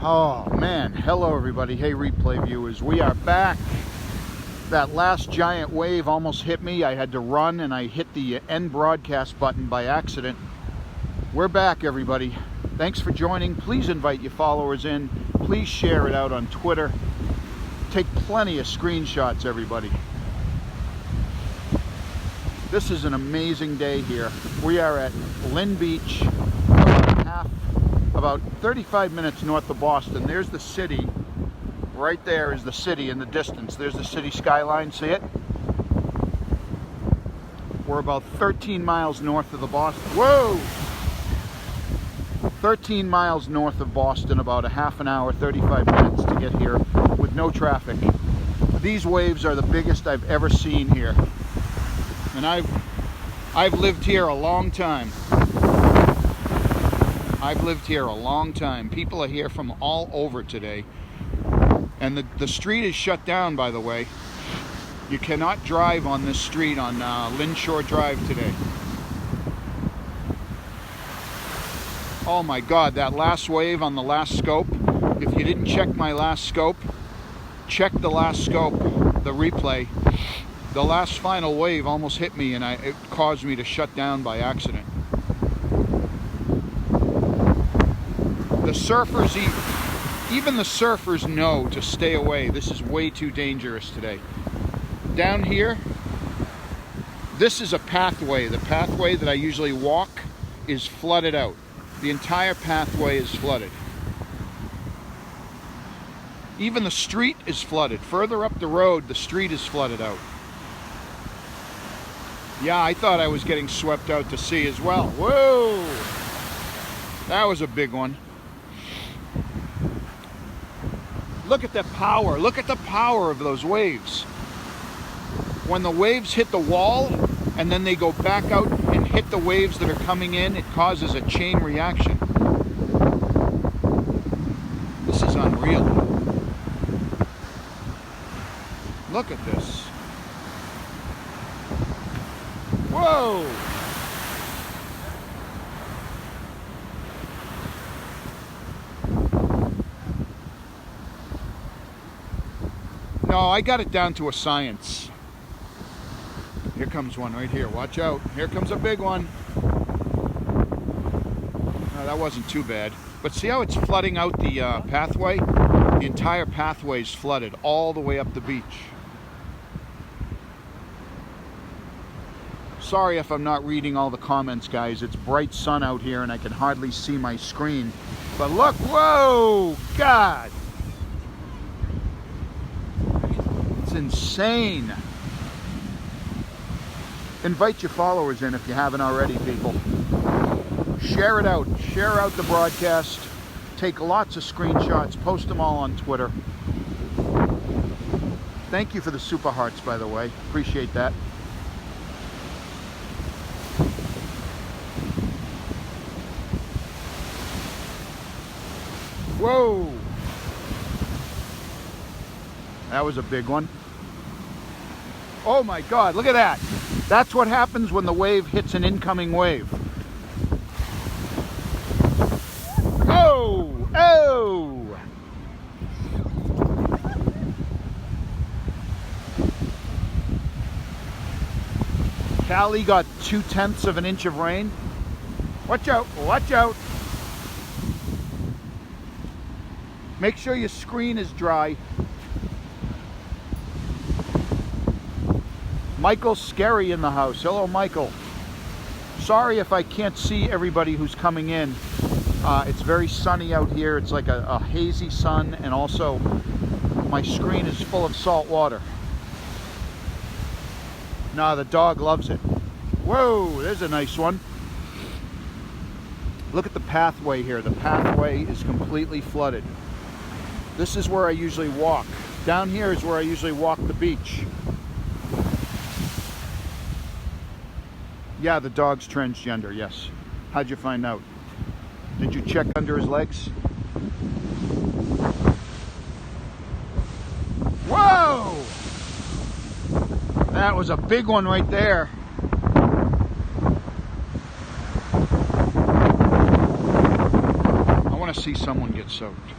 Oh man, hello everybody. Hey replay viewers, we are back. That last giant wave almost hit me. I had to run and I hit the end broadcast button by accident. We're back everybody. Thanks for joining. Please invite your followers in. Please share it out on Twitter. Take plenty of screenshots everybody. This is an amazing day here. We are at Lynn Beach, about 35 minutes north of Boston. There's the city. Right there is the city in the distance. There's the city skyline. See it? We're about 13 miles north of the Boston. Whoa! 13 miles north of Boston, about a half an hour, 35 minutes to get here with no traffic. These waves are the biggest I've ever seen here. And I've lived here a long time. I've lived here a long time. People are here from all over today. And the street is shut down, by the way. You cannot drive on this street on Lynn Shore Drive today. Oh my God, that last wave on the last scope. If you didn't check my last scope, check the last scope, the replay. The last final wave almost hit me and it caused me to shut down by accident. The surfers, even the surfers know to stay away. This is way too dangerous today. Down here, this is a pathway. The pathway that I usually walk is flooded out. The entire pathway is flooded. Even the street is flooded. Further up the road, the street is flooded out. Yeah, I thought I was getting swept out to sea as well. Whoa! That was a big one. Look at the power. Look at the power of those waves. When the waves hit the wall and then they go back out and hit the waves that are coming in, it causes a chain reaction. This is unreal. Look at this. Whoa! No, I got it down to a science. Here comes one right here. Watch out. Here comes a big one. No, that wasn't too bad. But see how it's flooding out the pathway? The entire pathway is flooded all the way up the beach. Sorry if I'm not reading all the comments, guys. It's bright sun out here and I can hardly see my screen. But look, whoa, God. It's insane. Invite your followers in if you haven't already, people. Share it out. Share out the broadcast. Take lots of screenshots. Post them all on Twitter. Thank you for the super hearts, by the way. Appreciate that. Whoa! That was a big one. Oh my God, look at that. That's what happens when the wave hits an incoming wave. Oh! Oh! Cali got 2/10 of an inch of rain. Watch out, watch out. Make sure your screen is dry. Michael's scary in the house. Hello, Michael. Sorry if I can't see everybody who's coming in. It's very sunny out here. It's like a hazy sun, and also my screen is full of salt water. Nah, the dog loves it. Whoa, there's a nice one. Look at the pathway here. The pathway is completely flooded. This is where I usually walk. Down here is where I usually walk the beach. Yeah, the dog's transgender, yes. How'd you find out? Did you check under his legs? Whoa! That was a big one right there. I want to see someone get soaked.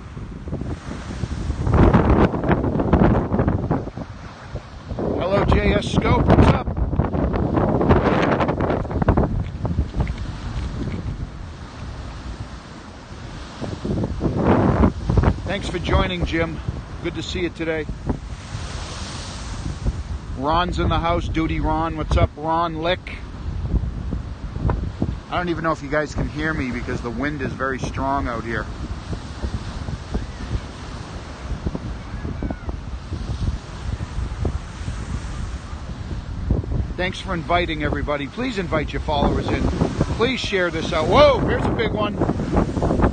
Best Scope, what's up? Thanks for joining, Jim. Good to see you today. Ron's in the house. Duty Ron. What's up, Ron Lick? I don't even know if you guys can hear me because the wind is very strong out here. Thanks for inviting everybody. Please invite your followers in. Please share this out. Whoa, here's a big one.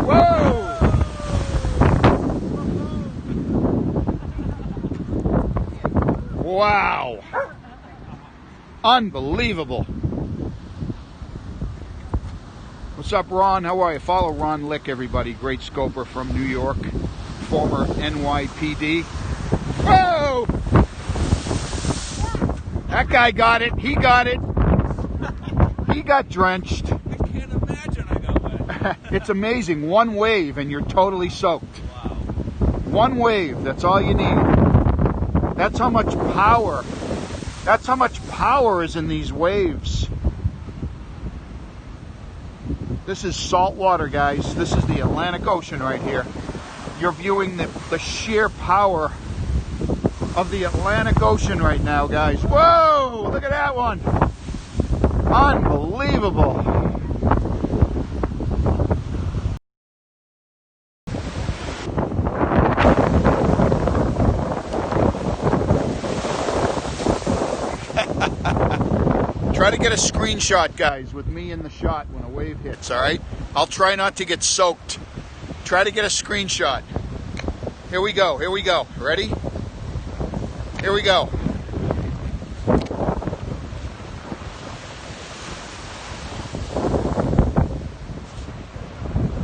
Whoa! Wow. Unbelievable. What's up, Ron? How are you? Follow Ron Lick, everybody. Great scoper from New York. Former NYPD. Whoa! That guy got it. He got it. He got drenched. I can't imagine I got wet. It's amazing. One wave and you're totally soaked. Wow. One wave. That's all you need. That's how much power. That's how much power is in these waves. This is salt water, guys. This is the Atlantic Ocean right here. You're viewing the sheer power of the Atlantic Ocean right now, guys. Whoa! Look at that one. Unbelievable. Try to get a screenshot, guys, with me in the shot when a wave hits, all right? I'll try not to get soaked. Try to get a screenshot. Here we go, here we go. Ready? Here we go.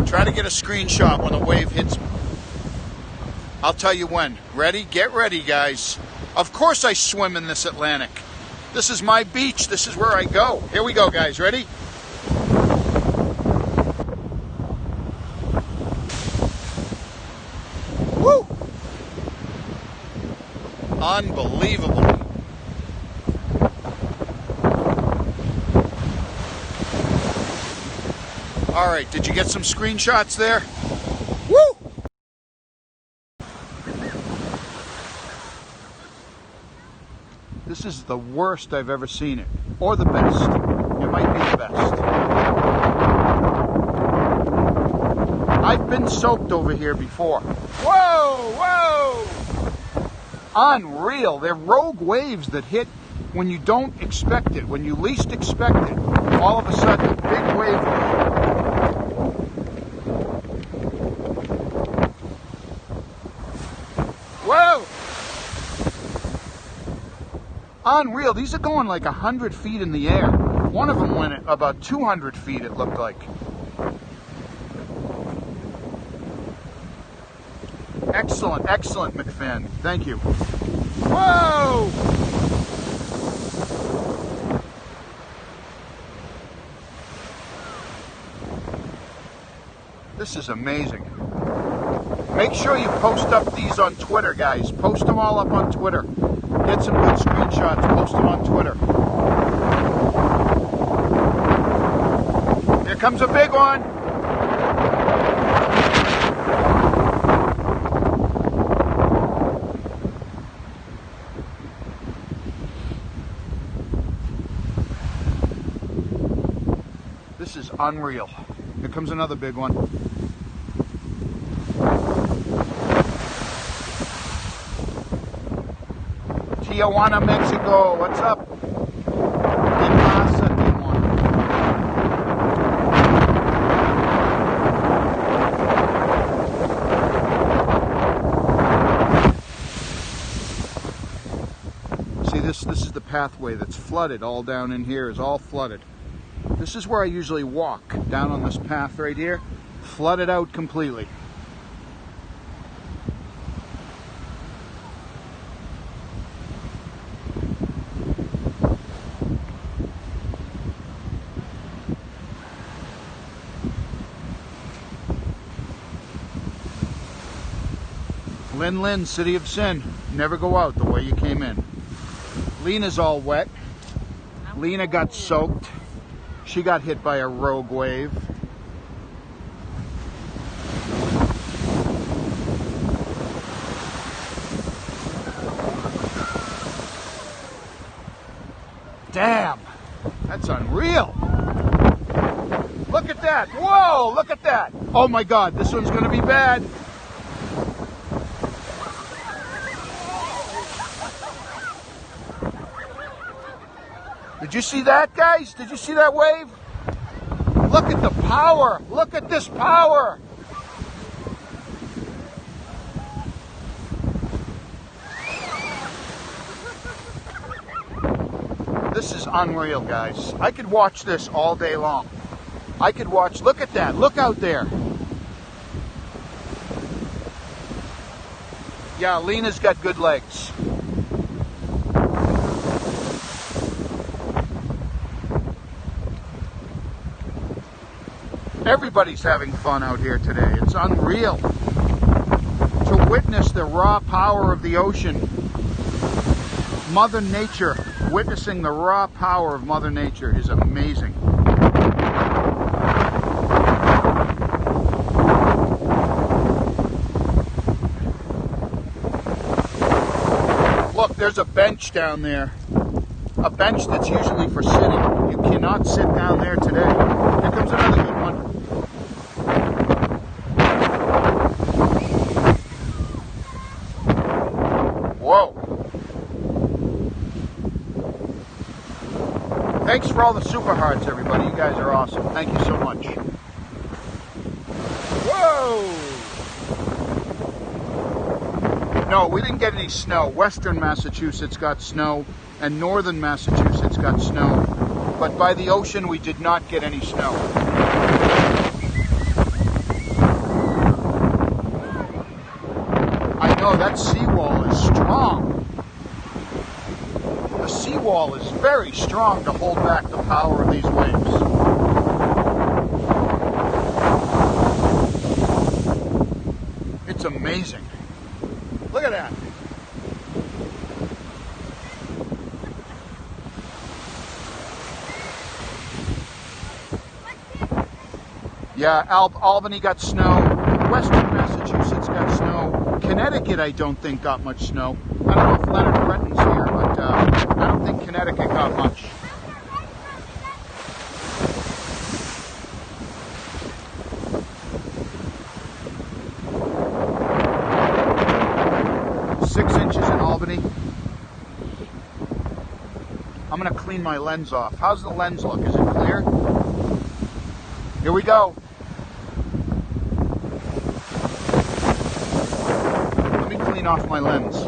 Try to get a screenshot when a wave hits me. I'll tell you when. Ready? Get ready, guys. Of course I swim in this Atlantic. This is my beach. This is where I go. Here we go, guys. Ready? Woo! Unbelievable. All right, did you get some screenshots there? Woo! This is the worst I've ever seen it, or the best. It might be the best. I've been soaked over here before. Whoa, whoa! Unreal. They're rogue waves that hit when you don't expect it, when you least expect it. All of a sudden, a big wave. Whoa! Unreal. These are going like 100 feet in the air. One of them went at about 200 feet, it looked like. Excellent, excellent, McFinn. Thank you. Whoa! This is amazing. Make sure you post up these on Twitter, guys. Post them all up on Twitter. Get some good screenshots. Post them on Twitter. Here comes a big one. This is unreal. Here comes another big one. Tijuana, Mexico. What's up? ¿Qué pasa, Tijuana? See, this is the pathway that's flooded. All down in here is all flooded. This is where I usually walk, down on this path right here. Flooded out completely. Lin Lin, City of Sin. Never go out the way you came in. Lena's all wet. Lena got soaked. She got hit by a rogue wave. Damn, that's unreal. Look at that. Whoa, look at that. Oh my God, this one's gonna be bad. Did you see that, guys? Did you see that wave? Look at the power. Look at this power. This is unreal, guys. I could watch this all day long. I could watch, look at that. Look out there. Yeah, Lena's got good legs. Everybody's having fun out here today. It's unreal to witness the raw power of the ocean. Mother Nature, witnessing the raw power of Mother Nature is amazing. Look, there's a bench down there. A bench that's usually for sitting. You cannot sit down there today. Here comes another good one. Whoa. Thanks for all the super hearts, everybody. You guys are awesome. Thank you so much. Whoa! No, we didn't get any snow. Western Massachusetts got snow, and northern Massachusetts got snow. But by the ocean, we did not get any snow. I know, that seawall is strong. The seawall is very strong to hold back the power of these waves. It's amazing. Look at that. Yeah, Albany got snow. Western Massachusetts got snow. Connecticut, I don't think, got much snow. I don't know if Leonard Breton's here, but I don't think Connecticut got much. I'm going to clean my lens off. How's the lens look? Is it clear? Here we go. Let me clean off my lens.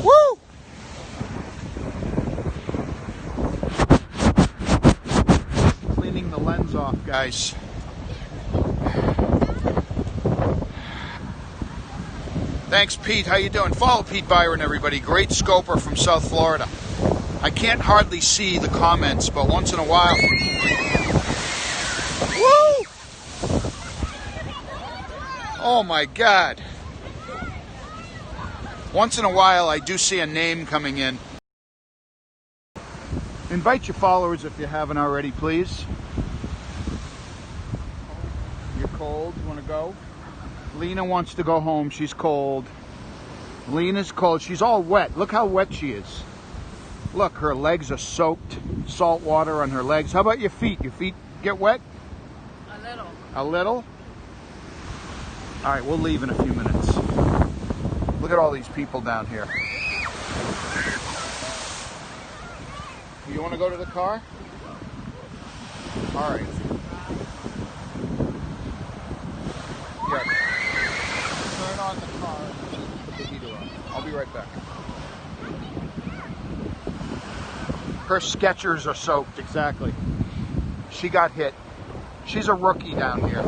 Woo! Cleaning the lens off, guys. Thanks, Pete. How you doing? Follow Pete Byron, everybody. Great scoper from South Florida. I can't hardly see the comments, but once in a while... Woo! Oh, my God. Once in a while, I do see a name coming in. Invite your followers if you haven't already, please. You're cold? You want to go? Lena wants to go home. She's cold. Lena's cold. She's all wet. Look how wet she is. Look, her legs are soaked. Salt water on her legs. How about your feet? Your feet get wet? A little. A little? All right, we'll leave in a few minutes. Look at all these people down here. You want to go to the car? All right. Yeah. Turn on the car and put the heater on. I'll be right back. Her Skechers are soaked, exactly. She got hit. She's a rookie down here.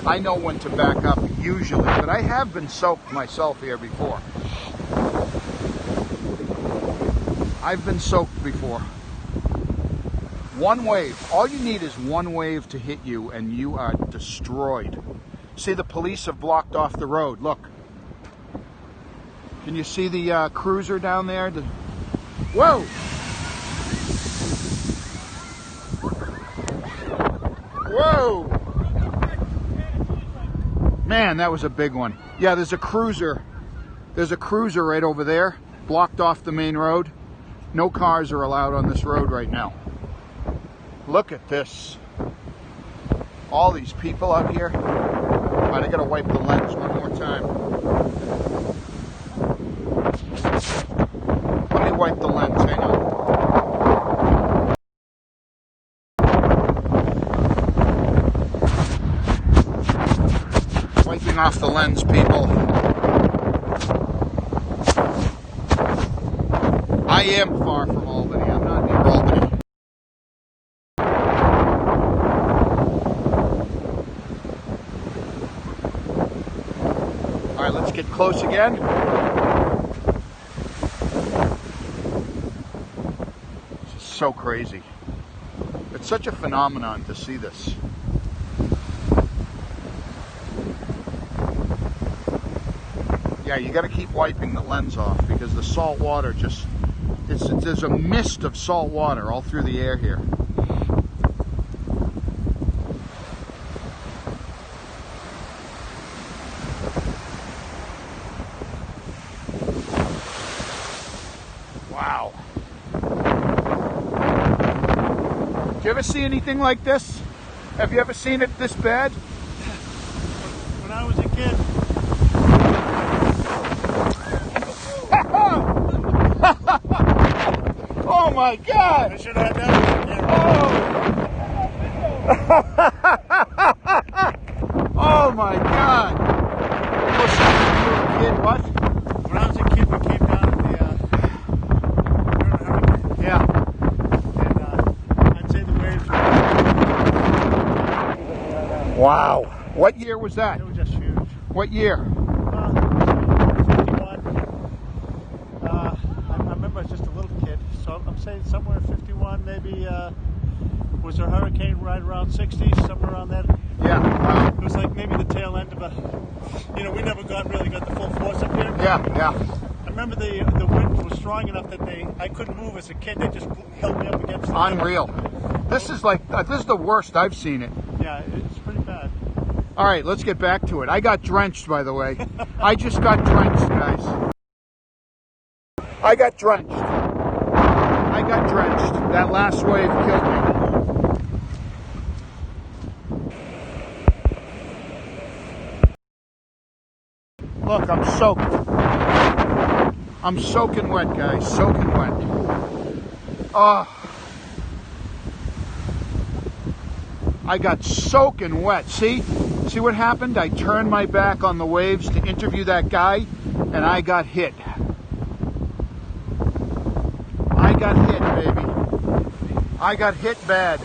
I know when to back up usually, but I have been soaked myself here before. I've been soaked before. One wave. All you need is one wave to hit you and you are destroyed. See, the police have blocked off the road. Look. Can you see the cruiser down there? Whoa! Whoa! Man, that was a big one. Yeah, there's a cruiser. There's a cruiser right over there, blocked off the main road. No cars are allowed on this road right now. Look at this. All these people out here. All right, I gotta wipe the lens one more time. Let me wipe the lens, hang on. Wiping off the lens, people. I am far from Albany. I'm not near Albany. All right, let's get close again. This is so crazy. It's such a phenomenon to see this. Yeah, you got to keep wiping the lens off because the salt water just, there's a mist of salt water all through the air here. Wow. Did you ever see anything like this? Have you ever seen it this bad? When I was a kid. Oh my God! I should have had that Oh! Oh my God! Kid, what? When I was a kid, we came down to the hurricane. Yeah. And I'd say the waves were. Wow. What year was that? They were just huge. What year? 51. I remember I was just a little kid, so I'm saying somewhere in 51, maybe. Was there a hurricane right around 60, somewhere around that? Yeah. It was like maybe the tail end of a. We never really got the full force up here. Yeah. I remember the wind was strong enough that I couldn't move as a kid. They just held me up against the Unreal. This is the worst I've seen it. Yeah, it's pretty bad. All right, let's get back to it. I got drenched, by the way. I just got drenched, guys. I got drenched. That last wave killed me. Look, I'm soaked. I'm soaking wet, guys. Soaking wet. Oh. I got soaking wet. See what happened? I turned my back on the waves to interview that guy, and I got hit. I got hit, baby. I got hit bad.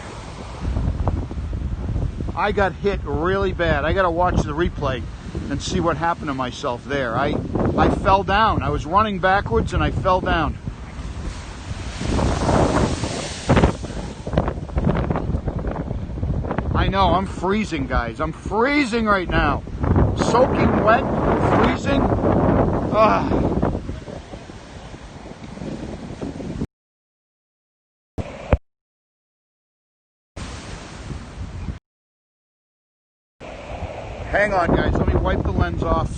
I got hit really bad. I gotta watch the replay and see what happened to myself there. I fell down. I was running backwards and I fell down. I know, I'm freezing, guys. I'm freezing right now. Soaking wet, freezing. Ugh. Hang on, guys. Let me wipe the lens off.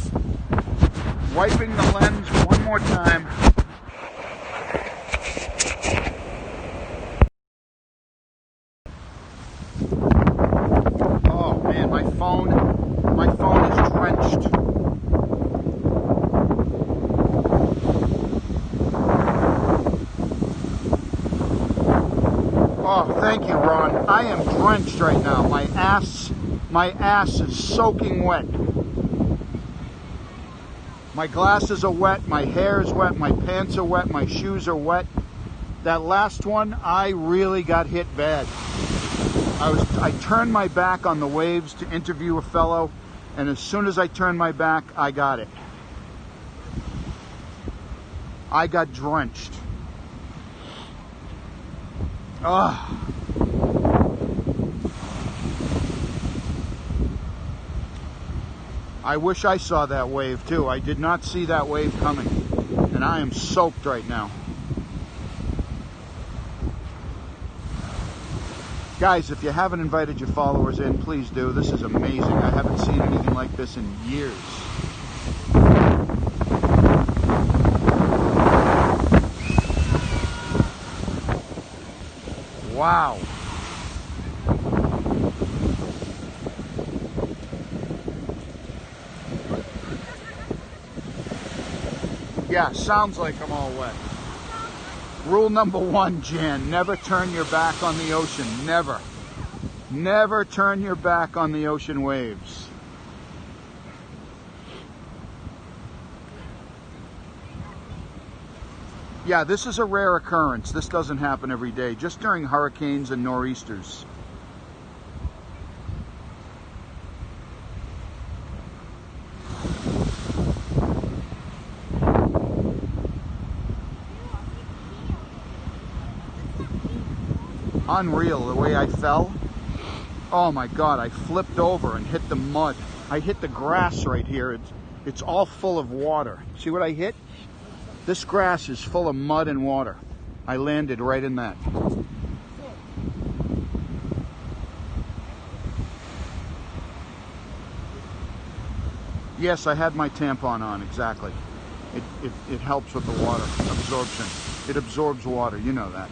Wiping the lens one more time. Oh man, my phone is drenched. Oh, thank you, Ron. I am drenched right now. My ass is soaking wet. My glasses are wet, my hair is wet, my pants are wet, my shoes are wet. That last one, I really got hit bad. I turned my back on the waves to interview a fellow, and as soon as I turned my back, I got it. I got drenched. Ugh. I wish I saw that wave too. I did not see that wave coming. And I am soaked right now. Guys, if you haven't invited your followers in, please do. This is amazing. I haven't seen anything like this in years. Wow. Yeah, sounds like I'm all wet. Rule number 1, Jan, never turn your back on the ocean. Never. Never turn your back on the ocean waves. Yeah, this is a rare occurrence. This doesn't happen every day, just during hurricanes and nor'easters. Unreal, the way I fell. Oh my God, I flipped over and hit the mud. I hit the grass right here. It's all full of water. See what I hit? This grass is full of mud and water. I landed right in that. Yes, I had my tampon on, exactly. It helps with the water absorption. It absorbs water, you know that.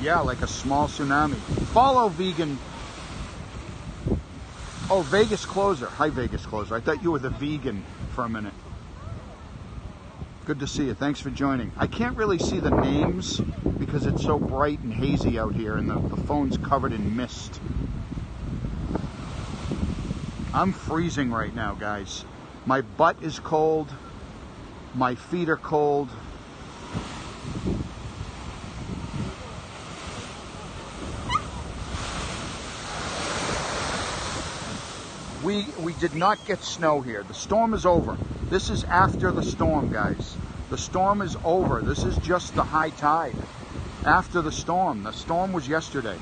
Yeah, like a small tsunami. Follow vegan. Oh, Vegas Closer. Hi, Vegas Closer. I thought you were the vegan for a minute. Good to see you. Thanks for joining. I can't really see the names because it's so bright and hazy out here and the phone's covered in mist. I'm freezing right now, guys. My butt is cold. My feet are cold. We did not get snow here. The storm is over. This is after the storm, guys. The storm is over. This is just the high tide after the storm. The storm was yesterday.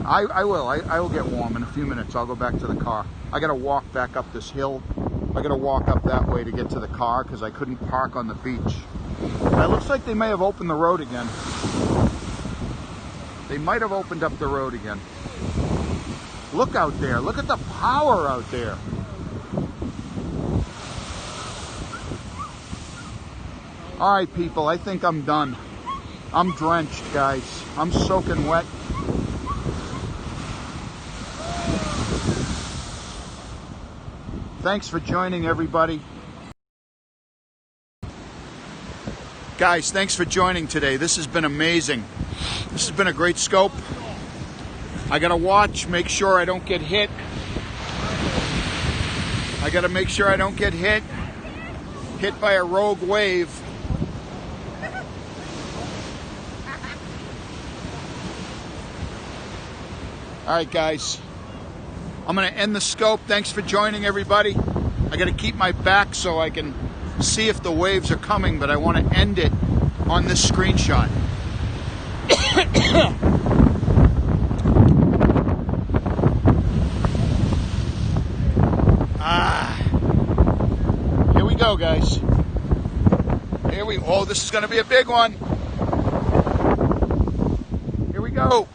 I will get warm in a few minutes. I'll go back to the car. I gotta walk back up this hill. I gotta walk up that way to get to the car because I couldn't park on the beach. It looks like they may have opened the road again. They might have opened up the road again. Look out there. Look at the power out there. All right, people, I think I'm done. I'm drenched, guys. I'm soaking wet. Thanks for joining, everybody. Guys, thanks for joining today. This has been amazing. This has been a great scope. I gotta watch, make sure I don't get hit. I gotta make sure I don't get hit by a rogue wave. All right, guys. I'm gonna end the scope. Thanks for joining, everybody. I gotta keep my back so I can see if the waves are coming, but I want to end it on this screenshot. Here we go, guys. Oh, this is going to be a big one. Here we go.